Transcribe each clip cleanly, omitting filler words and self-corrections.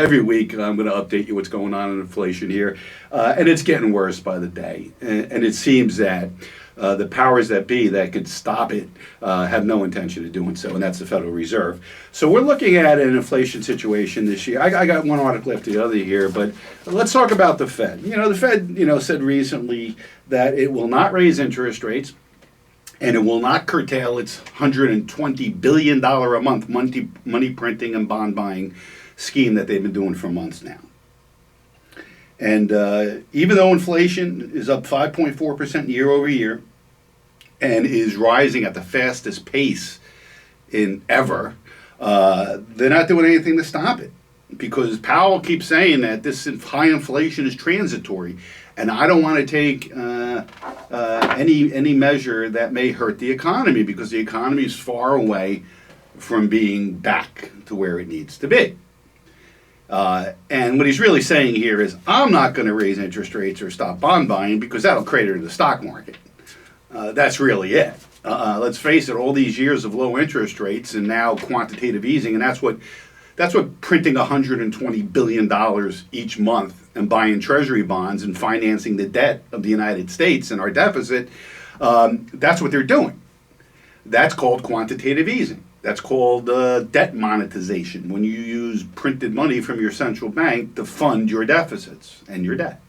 every week I'm going to update you what's going on in inflation here, and it's getting worse by the day. And it seems that the powers that be that could stop it have no intention of doing so, and that's the Federal Reserve. So we're looking at an inflation situation this year. I got one article after the other here, but let's talk about the Fed. The Fed, said recently that it will not raise interest rates, and it will not curtail its $120 billion a month money printing and bond buying scheme that they've been doing for months now. And even though inflation is up 5.4% year over year and is rising at the fastest pace in ever, they're not doing anything to stop it, because Powell keeps saying that this high inflation is transitory, and I don't want to take any measure that may hurt the economy, because the economy is far away from being back to where it needs to be. And what he's really saying here is, I'm not going to raise interest rates or stop bond buying because that'll crater the stock market. That's really it. Let's face it, all these years of low interest rates and now quantitative easing, and that's what printing $120 billion each month and buying treasury bonds and financing the debt of the United States and our deficit, that's what they're doing. That's called quantitative easing. That's called debt monetization, when you use printed money from your central bank to fund your deficits and your debt.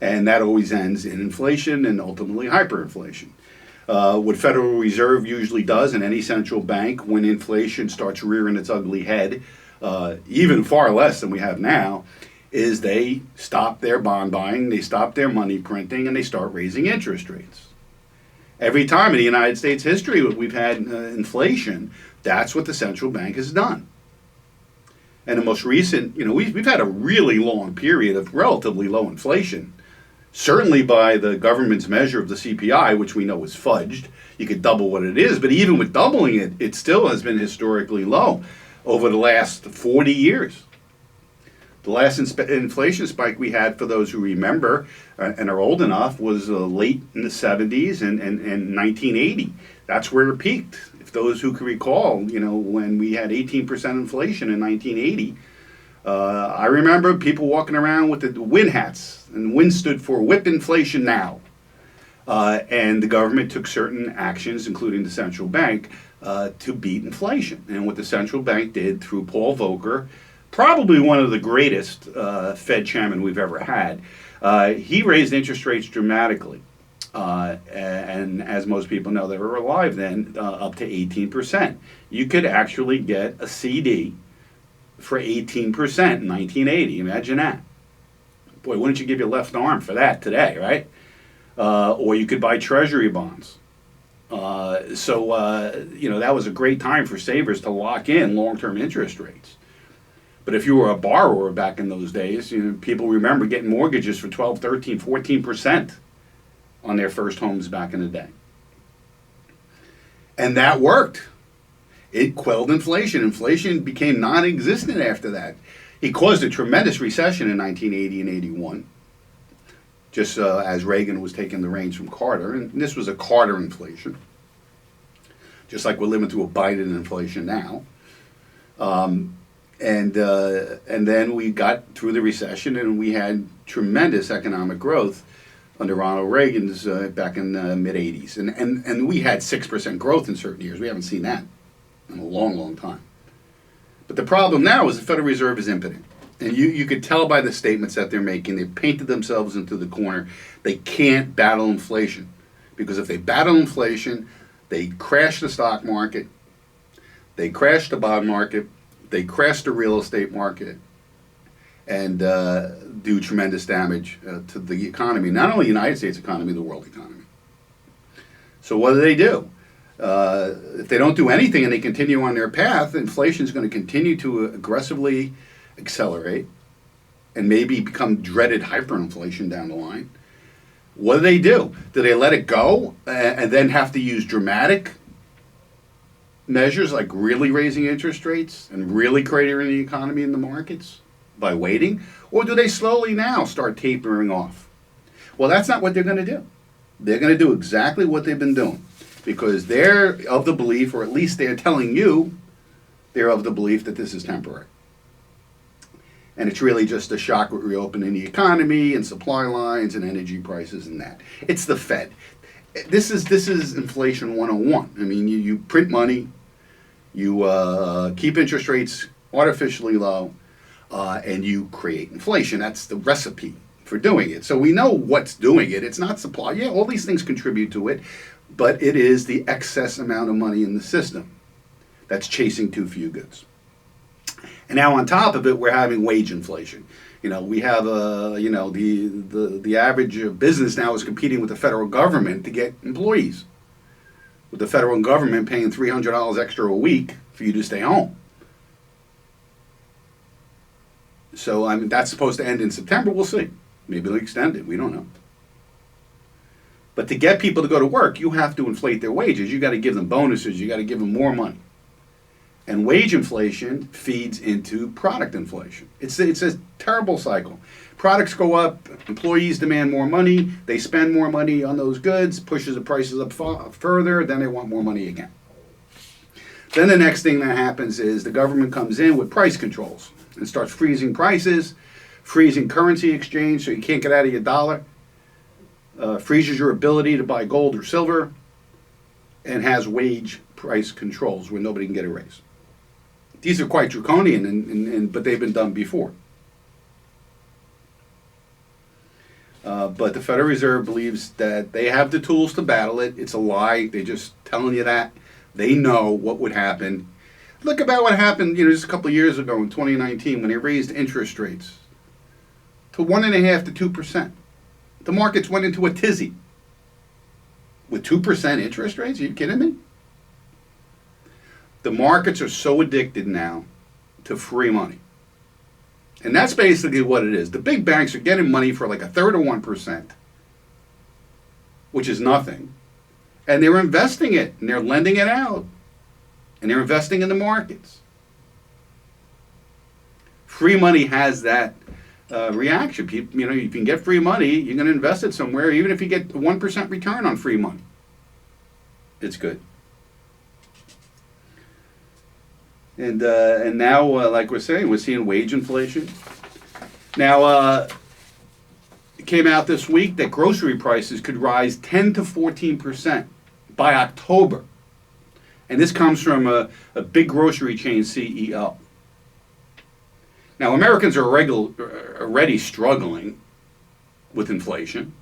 And that always ends in inflation and ultimately hyperinflation. What Federal Reserve usually does, and any central bank, when inflation starts rearing its ugly head, even far less than we have now, is they stop their bond buying, they stop their money printing, and they start raising interest rates. Every time in the United States history we've had inflation, that's what the central bank has done. And the most recent, we've had a really long period of relatively low inflation. Certainly by the government's measure of the CPI, which we know is fudged. You could double what it is, but even with doubling it, it still has been historically low over the last 40 years. The last inflation spike we had, for those who remember and are old enough, was late in the 70s and 1980. That's where it peaked. If those who can recall, when we had 18% inflation in 1980, I remember people walking around with the WIN hats, and WIN stood for Whip Inflation Now. And the government took certain actions, including the central bank, to beat inflation. And what the central bank did through Paul Volcker, probably one of the greatest Fed chairmen we've ever had, he raised interest rates dramatically. And as most people know that were alive then, up to 18%. You could actually get a CD for 18% in 1980. Imagine that. Boy, wouldn't you give your left arm for that today, right? Or you could buy treasury bonds. So that was a great time for savers to lock in long-term interest rates. But if you were a borrower back in those days, people remember getting mortgages for 12, 13, 14% on their first homes back in the day. And that worked. It quelled inflation. Inflation became non-existent after that. It caused a tremendous recession in 1980 and 81, just as Reagan was taking the reins from Carter. And this was a Carter inflation, just like we're living through a Biden inflation now. And then we got through the recession, and we had tremendous economic growth under Ronald Reagan's back in the mid-'80s. And we had 6% growth in certain years. We haven't seen that in a long, long time. But the problem now is the Federal Reserve is impotent. And you could tell by the statements that they're making, they've painted themselves into the corner. They can't battle inflation. Because if they battle inflation, they crash the stock market, they crash the bond market, they crash the real estate market, and do tremendous damage to the economy, not only the United States economy, the world economy. So what do? If they don't do anything and they continue on their path, inflation is going to continue to aggressively accelerate and maybe become dreaded hyperinflation down the line. What do? Do they let it go and then have to use dramatic measures like really raising interest rates and really cratering the economy and the markets by waiting? Or do they slowly now start tapering off? Well, that's not what they're going to do. They're going to do exactly what they've been doing, because they're of the belief, or at least they're telling you, they're of the belief that this is temporary. And it's really just a shock with reopening the economy and supply lines and energy prices and that. It's the Fed. This is inflation 101. I mean, you print money, you keep interest rates artificially low, and you create inflation. That's the recipe for doing it. So we know what's doing it. It's not supply. Yeah, all these things contribute to it, but it is the excess amount of money in the system that's chasing too few goods. And now on top of it, we're having wage inflation. We have the average business now is competing with the federal government to get employees. With the federal government paying $300 extra a week for you to stay home. So that's supposed to end in September. We'll see. Maybe they'll extend it. We don't know. But to get people to go to work, you have to inflate their wages. You got to give them bonuses. You got to give them more money. And wage inflation feeds into product inflation. It's a terrible cycle. Products go up, employees demand more money, they spend more money on those goods, pushes the prices up further, then they want more money again. Then the next thing that happens is the government comes in with price controls and starts freezing prices, freezing currency exchange so you can't get out of your dollar, freezes your ability to buy gold or silver, and has wage price controls where nobody can get a raise. These are quite draconian, but they've been done before. But the Federal Reserve believes that they have the tools to battle it. It's a lie. They're just telling you that. They know what would happen. Look about what happened, just a couple of years ago in 2019 when they raised interest rates to 1.5% to 2%. The markets went into a tizzy. With 2% interest rates? Are you kidding me? The markets are so addicted now to free money. And that's basically what it is. The big banks are getting money for like a third of 1%, which is nothing. And they're investing it, and they're lending it out. And they're investing in the markets. Free money has that reaction. People, you can get free money, you're going to invest it somewhere, even if you get 1% return on free money. It's good. And now, like we're saying, we're seeing wage inflation. Now, it came out this week that grocery prices could rise 10 to 14% by October. And this comes from a big grocery chain CEO. Now, Americans are already struggling with inflation.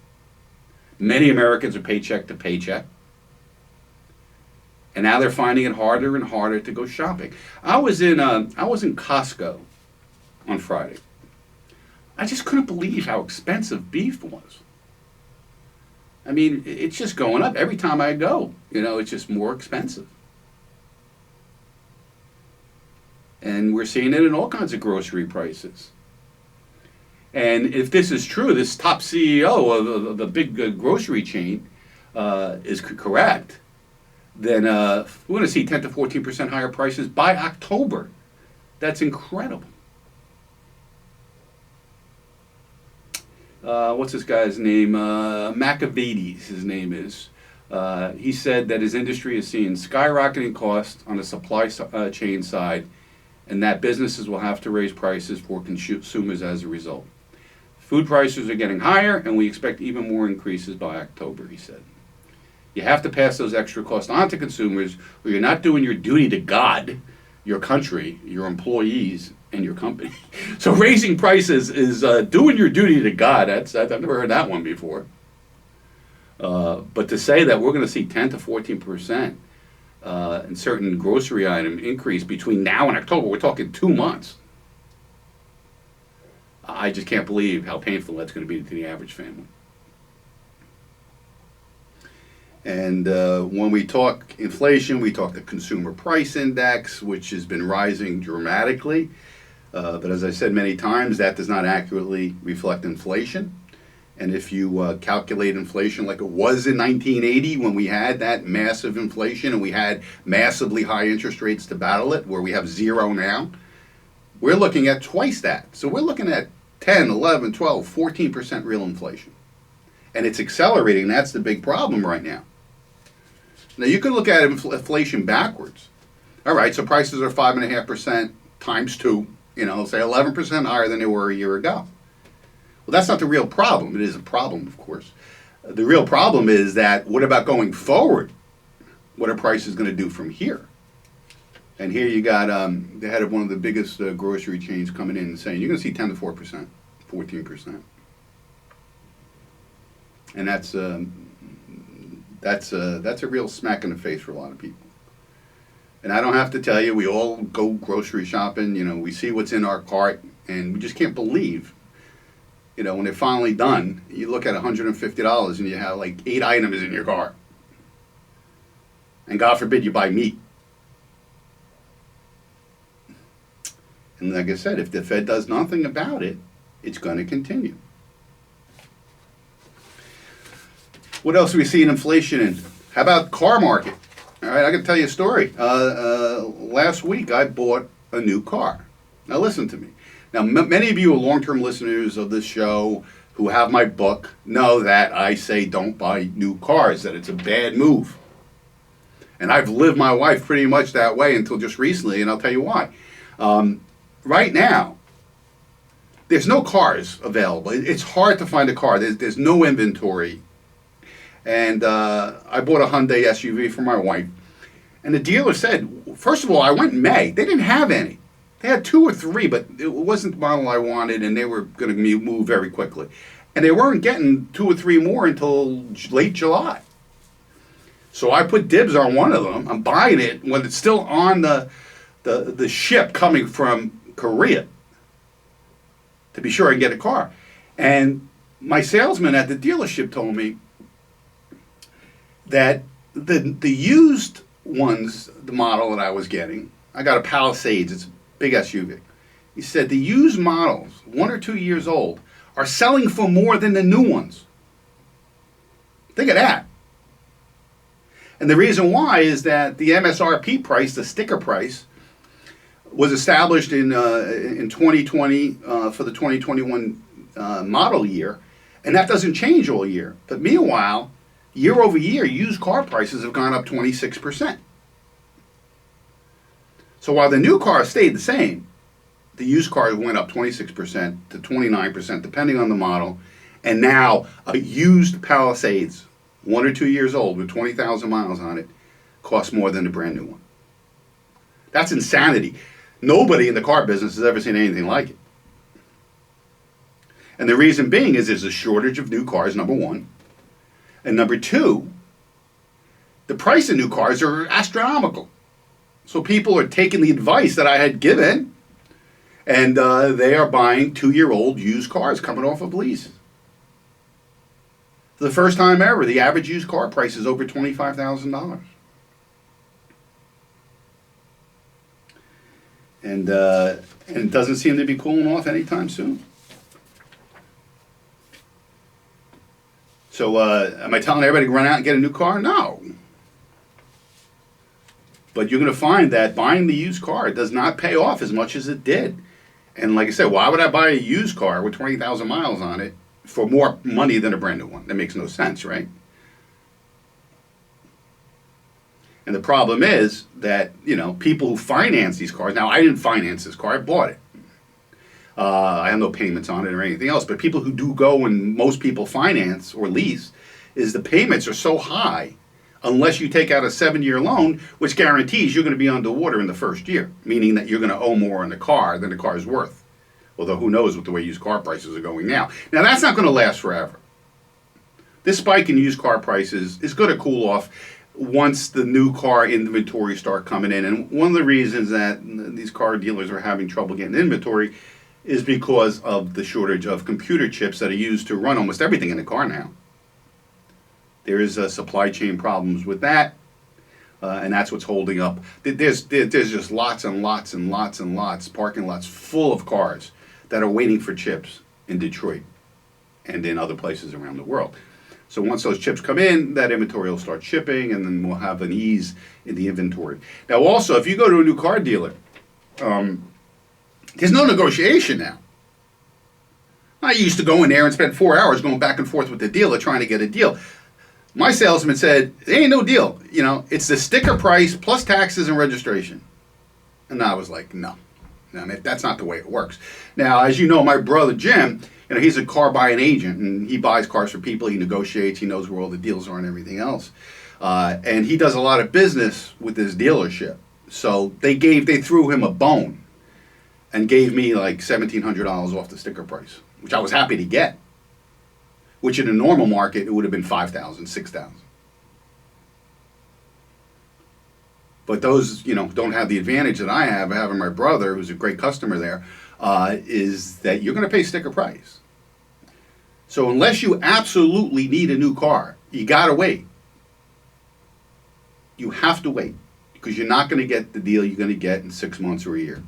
Many Americans are paycheck to paycheck. And now they're finding it harder and harder to go shopping. I was in Costco on Friday. I just couldn't believe how expensive beef was. I mean, it's just going up every time I go. It's just more expensive. And we're seeing it in all kinds of grocery prices. And if this is true, this top CEO of a big grocery chain is correct, then we're going to see 10 to 14% higher prices by October. That's incredible. What's this guy's name? Machiavides, his name is. He said that his industry is seeing skyrocketing costs on the supply chain side, and that businesses will have to raise prices for consumers as a result. Food prices are getting higher, and we expect even more increases by October, he said. You have to pass those extra costs on to consumers, or you're not doing your duty to God, your country, your employees, and your company. So raising prices is doing your duty to God. I've never heard that one before. But to say that we're going to see 10 to 14% in certain grocery item increase between now and October, we're talking 2 months. I just can't believe how painful that's going to be to the average family. And when we talk inflation, we talk the consumer price index, which has been rising dramatically. But as I said many times, that does not accurately reflect inflation. And if you calculate inflation like it was in 1980 when we had that massive inflation and we had massively high interest rates to battle it, where we have zero now, we're looking at twice that. So we're looking at 10, 11, 12, 14% real inflation. And it's accelerating. That's the big problem right now. Now, you can look at inflation backwards. All right, so prices are 5.5% times 2. say 11% higher than they were a year ago. Well, that's not the real problem. It is a problem, of course. The real problem is that what about going forward? What are prices going to do from here? And here you got the head of one of the biggest grocery chains coming in and saying you're going to see 10 to 4%, 14%, and that's a real smack in the face for a lot of people. And I don't have to tell you, we all go grocery shopping. We see what's in our cart, and we just can't believe. When they're finally done, you look at $150 and you have like 8 items in your cart. And God forbid you buy meat. And like I said, if the Fed does nothing about it, it's going to continue. What else are we seeing inflation in? How about car market? All right, I can tell you a story. Last week I bought a new car. Now listen to me. Now many of you are long-term listeners of this show who have my book know that I say don't buy new cars, that it's a bad move. And I've lived my life pretty much that way until just recently, and I'll tell you why. Right now, there's no cars available. It's hard to find a car. There's no inventory. And I bought a Hyundai SUV for my wife. And the dealer said, first of all, I went in May. They didn't have any. They had 2 or 3, but it wasn't the model I wanted, and they were going to move very quickly. And they weren't getting 2 or 3 more until late July. So I put dibs on one of them. I'm buying it when it's still on the ship coming from Korea to be sure I can get a car. And my salesman at the dealership told me that the used ones, the model that I was getting, I got a Palisades, it's a big SUV. He said the used models, 1 or 2 years old, are selling for more than the new ones. Think of that. And the reason why is that the MSRP price, the sticker price, was established in 2020 for the 2021 model year, and that doesn't change all year. But meanwhile, year over year, used car prices have gone up 26%. So while the new cars stayed the same, the used cars went up 26% to 29%, depending on the model. And now a used Palisades, 1 or 2 years old with 20,000 miles on it, costs more than a brand new one. That's insanity. Nobody in the car business has ever seen anything like it. And the reason being is there's a shortage of new cars, number one. And number two, the price of new cars are astronomical. So people are taking the advice that I had given, and they are buying 2-year-old used cars coming off of lease. For the first time ever, the average used car price is over $25,000. And it doesn't seem to be cooling off anytime soon. So am I telling everybody to run out and get a new car? No. But you're going to find that buying the used car does not pay off as much as it did. And like I said, why would I buy a used car with 20,000 miles on it for more money than a brand new one? That makes no sense, right? And the problem is that, people who finance these cars, now I didn't finance this car, I bought it. I have no payments on it or anything else, but people who do go and most people finance or lease, is the payments are so high unless you take out a 7-year loan, which guarantees you're going to be underwater in the first year, meaning that you're going to owe more on the car than the car is worth. Although who knows what the way used car prices are going now. Now that's not going to last forever. This spike in used car prices is going to cool off once the new car inventory start coming in. And one of the reasons that these car dealers are having trouble getting inventory is because of the shortage of computer chips that are used to run almost everything in the car now. There is supply chain problems with that, and that's what's holding up. There's just lots and lots and lots and lots, parking lots full of cars that are waiting for chips in Detroit and in other places around the world. So once those chips come in, that inventory will start shipping, and then we'll have an ease in the inventory. Now also, if you go to a new car dealer, there's no negotiation now. I used to go in there and spend 4 hours going back and forth with the dealer trying to get a deal. My salesman said, there ain't no deal. It's the sticker price plus taxes and registration. And I was like, no, I mean, that's not the way it works. Now, as you know, my brother Jim, he's a car buying agent, and he buys cars for people. He negotiates. He knows where all the deals are and everything else. And he does a lot of business with his dealership. So they threw him a bone and gave me like $1,700 off the sticker price, which I was happy to get. Which in a normal market, it would have been $5,000, $6,000. But those, don't have the advantage that I have, having my brother, who's a great customer there, is that you're going to pay sticker price. So unless you absolutely need a new car, you got to wait. You have to wait, because you're not going to get the deal you're going to get in 6 months or a year.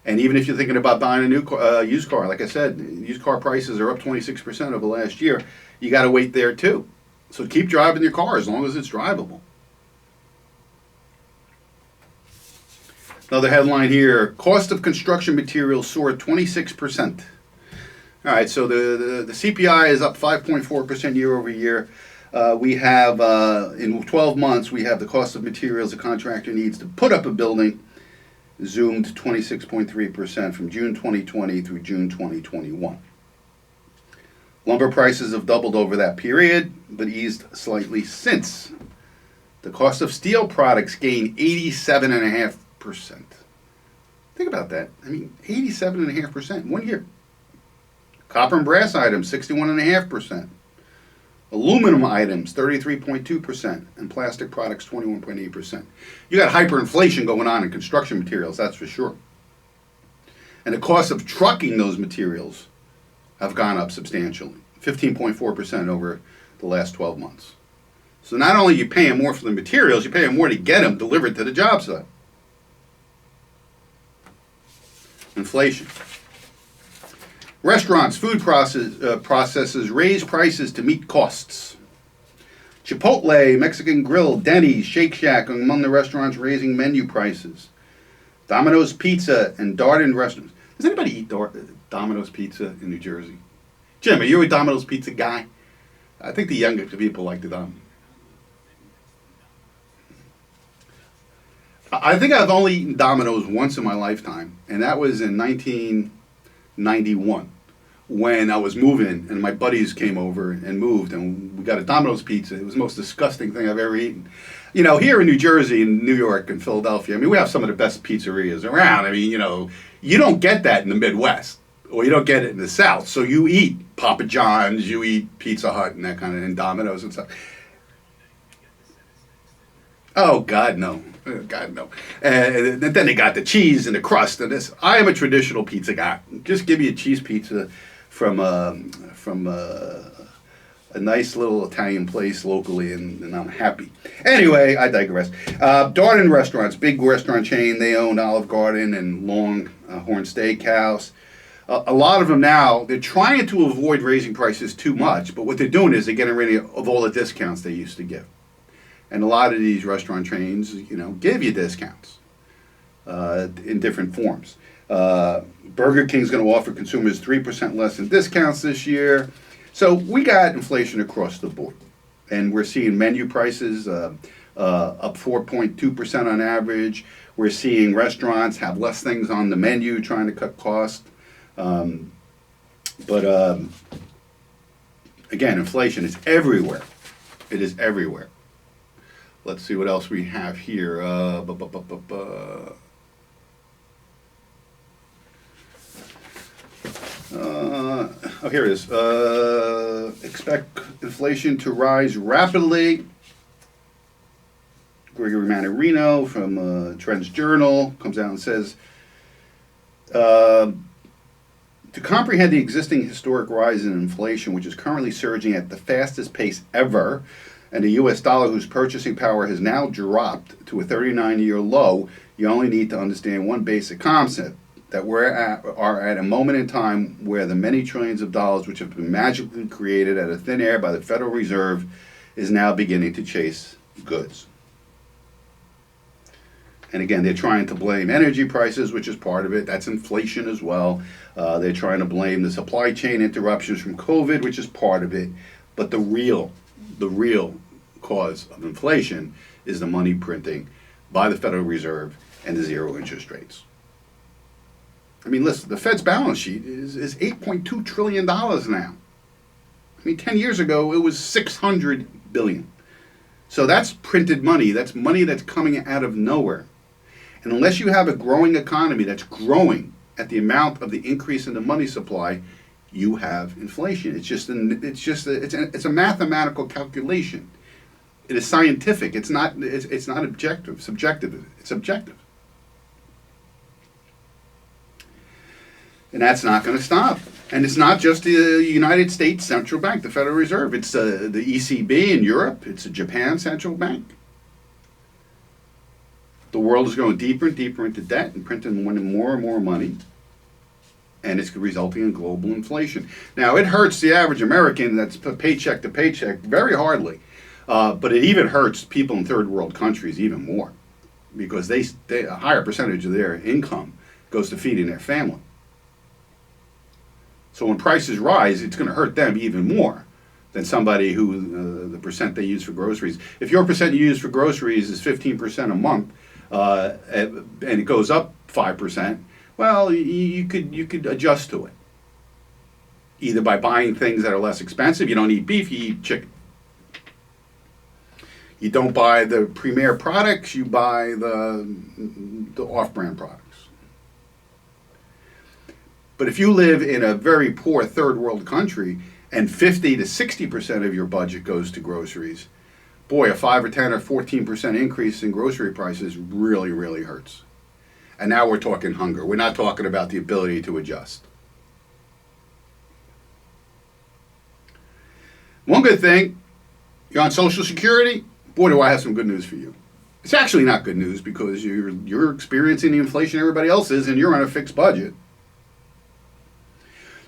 And even if you're thinking about buying a new used car, like I said, used car prices are up 26% over last year. You got to wait there too. So keep driving your car as long as it's drivable. Another headline here, cost of construction materials soared 26%. All right, so the CPI is up 5.4% year over year. We have, in 12 months, we have the cost of materials a contractor needs to put up a building zoomed 26.3% from June 2020 through June 2021. Lumber prices have doubled over that period, but eased slightly since. The cost of steel products gained 87.5%. Think about that. I mean, 87.5% in 1 year. Copper and brass items, 61.5%. Aluminum items, 33.2%, and plastic products, 21.8%. You got hyperinflation going on in construction materials, that's for sure. And the cost of trucking those materials have gone up substantially, 15.4% over the last 12 months. So not only are you paying more for the materials, you're paying more to get them delivered to the job site. Inflation. Restaurants, food processors raise prices to meet costs. Chipotle, Mexican Grill, Denny's, Shake Shack among the restaurants raising menu prices. Domino's Pizza and Darden restaurants. Does anybody eat Domino's Pizza in New Jersey? Jim, are you a Domino's Pizza guy? I think the younger people like the Domino's. I think I've only eaten Domino's once in my lifetime, and that was in 1991 when I was moving, and my buddies came over and moved, and we got a Domino's pizza. It was the most disgusting thing I've ever eaten. Here in New Jersey, and New York, and Philadelphia, I mean, we have some of the best pizzerias around. I mean, you don't get that in the Midwest, or you don't get it in the South. So you eat Papa John's, you eat Pizza Hut, and that kind of, and Domino's and stuff. Oh, God, no. God, no. And then they got the cheese and the crust and this. I am a traditional pizza guy. Just give me a cheese pizza from a nice little Italian place locally, and I'm happy. Anyway, I digress. Darden Restaurants, big restaurant chain. They own Olive Garden and Longhorn Steakhouse. A lot of them now, they're trying to avoid raising prices too much, but what they're doing is they're getting rid of all the discounts they used to give. And a lot of these restaurant chains, give you discounts in different forms. Burger King's going to offer consumers 3% less in discounts this year. So we got inflation across the board. And we're seeing menu prices up 4.2% on average. We're seeing restaurants have less things on the menu trying to cut costs. Again, inflation is everywhere. It is everywhere. Let's see what else we have here. Here it is. Expect inflation to rise rapidly. Gregory Mannarino from Trends Journal comes out and says, to comprehend the existing historic rise in inflation, which is currently surging at the fastest pace ever, and the U.S. dollar, whose purchasing power has now dropped to a 39-year low, you only need to understand one basic concept, that we are at a moment in time where the many trillions of dollars which have been magically created out of thin air by the Federal Reserve is now beginning to chase goods. And again, they're trying to blame energy prices, which is part of it. That's inflation as well. They're trying to blame the supply chain interruptions from COVID, which is part of it. But the real cause of inflation is the money printing by the Federal Reserve and the zero interest rates. I mean, listen, the Fed's balance sheet is $8.2 trillion now. I mean, 10 years ago, it was $600 billion. So that's printed money. That's money that's coming out of nowhere. And unless you have a growing economy that's growing at the amount of the increase in the money supply, you have inflation. It's a mathematical calculation. It is scientific. It's not subjective. It's objective. And that's not going to stop. And it's not just the United States Central Bank, the Federal Reserve. It's the ECB in Europe. It's the Japan Central Bank. The world is going deeper and deeper into debt and printing more and more money. And it's resulting in global inflation. Now, it hurts the average American that's paycheck to paycheck very hardly. But it even hurts people in third world countries even more. Because a higher percentage of their income goes to feeding their family. So when prices rise, it's going to hurt them even more than somebody who the percent they use for groceries. If your percent you use for groceries is 15% a month, and it goes up 5%, well, you could adjust to it. Either by buying things that are less expensive. You don't eat beef, you eat chicken. You don't buy the premier products, you buy the off-brand products. But if you live in a very poor third world country and 50 to 60% of your budget goes to groceries, boy, a 5 or 10 or 14% increase in grocery prices really, really hurts. And now we're talking hunger. We're not talking about the ability to adjust. One good thing, you're on Social Security, boy, do I have some good news for you. It's actually not good news because you're experiencing the inflation everybody else is and you're on a fixed budget.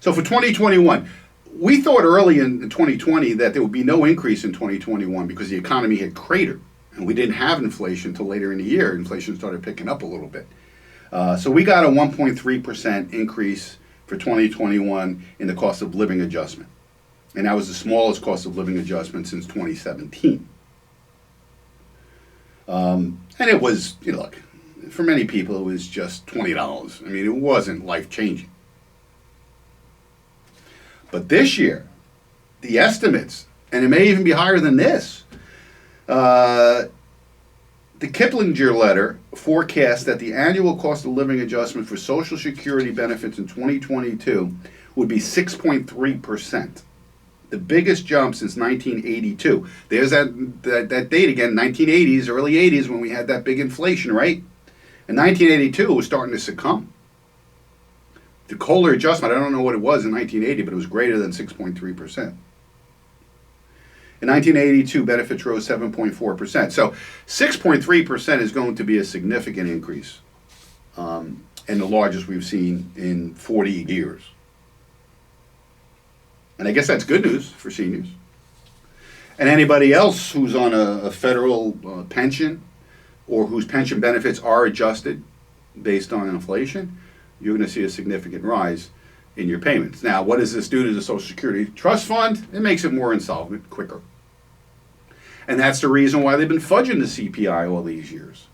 So for 2021, we thought early in 2020 that there would be no increase in 2021 because the economy had cratered and we didn't have inflation until later in the year. Inflation started picking up a little bit. So we got a 1.3% increase for 2021 in the cost of living adjustment. And that was the smallest cost of living adjustment since 2017. And it was, look, for many people it was just $20. I mean, it wasn't life-changing. But this year, the estimates, and it may even be higher than this, the Kiplinger letter forecast that the annual cost of living adjustment for Social Security benefits in 2022 would be 6.3%. The biggest jump since 1982. There's that date again, 1980s, early 80s, when we had that big inflation, right? In 1982, it was starting to succumb. The Kohler adjustment, I don't know what it was in 1980, but it was greater than 6.3%. In 1982, benefits rose 7.4%. So 6.3% is going to be a significant increase, and the largest we've seen in 40 years. And I guess that's good news for seniors. And anybody else who's on a federal pension or whose pension benefits are adjusted based on inflation, you're going to see a significant rise in your payments. Now, what does this do to the Social Security Trust Fund? It makes it more insolvent quicker. And that's the reason why they've been fudging the CPI all these years.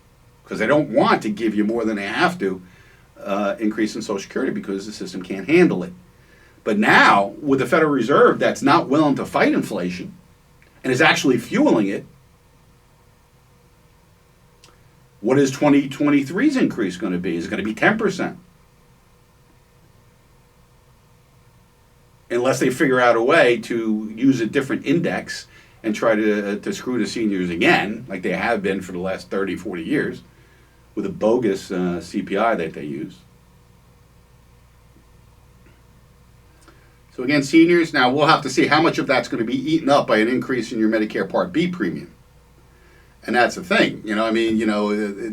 Because they don't want to give you more than they have to increase in Social Security because the system can't handle it. But now, with the Federal Reserve that's not willing to fight inflation and is actually fueling it, what is 2023's increase going to be? Is it going to be 10%? Unless they figure out a way to use a different index and try to screw the seniors again, like they have been for the last 30, 40 years, with a bogus CPI that they use. So again, seniors, now we'll have to see how much of that's going to be eaten up by an increase in your Medicare Part B premium. And that's the thing,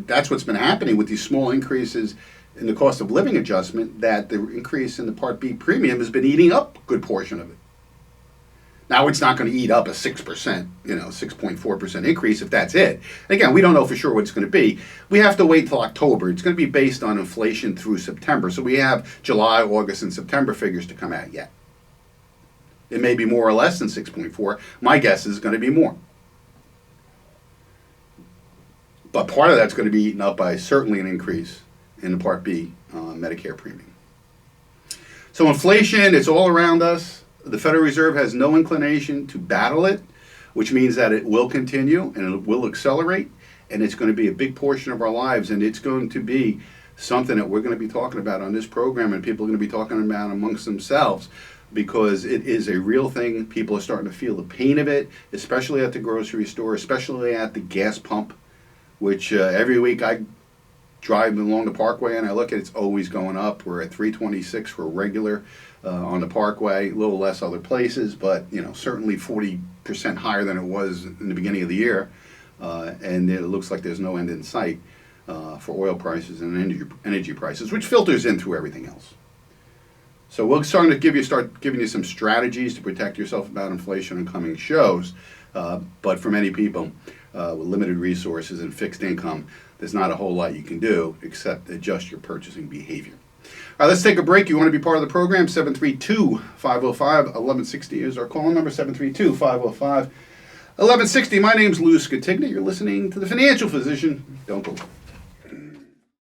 that's what's been happening with these small increases in the cost of living adjustment, that the increase in the Part B premium has been eating up a good portion of it. Now, it's not going to eat up a 6%, 6.4% increase if that's it. Again, we don't know for sure what it's going to be. We have to wait till October. It's going to be based on inflation through September. So we have July, August, and September figures to come out yet. It may be more or less than 6.4. My guess is going to be more. But part of that's going to be eaten up by certainly an increase in the Part B Medicare premium. So inflation, it's all around us. The Federal Reserve has no inclination to battle it, which means that it will continue and it will accelerate, and it's going to be a big portion of our lives, and it's going to be something that we're going to be talking about on this program, and people are going to be talking about amongst themselves, because it is a real thing. People are starting to feel the pain of it, especially at the grocery store, especially at the gas pump, which every week I drive along the Parkway and I look at it's always going up. We're at $3.26 for regular on the Parkway, a little less other places, but certainly 40% higher than it was in the beginning of the year, and it looks like there's no end in sight for oil prices and energy prices, which filters in through everything else. So we're starting to start giving you some strategies to protect yourself about inflation in coming shows, but for many people with limited resources and fixed income, there's not a whole lot you can do except adjust your purchasing behavior. All right, let's take a break. You want to be part of the program? 732-505-1160 is our call number, 732-505-1160. My name's Lou Scatigna. You're listening to The Financial Physician. Don't go.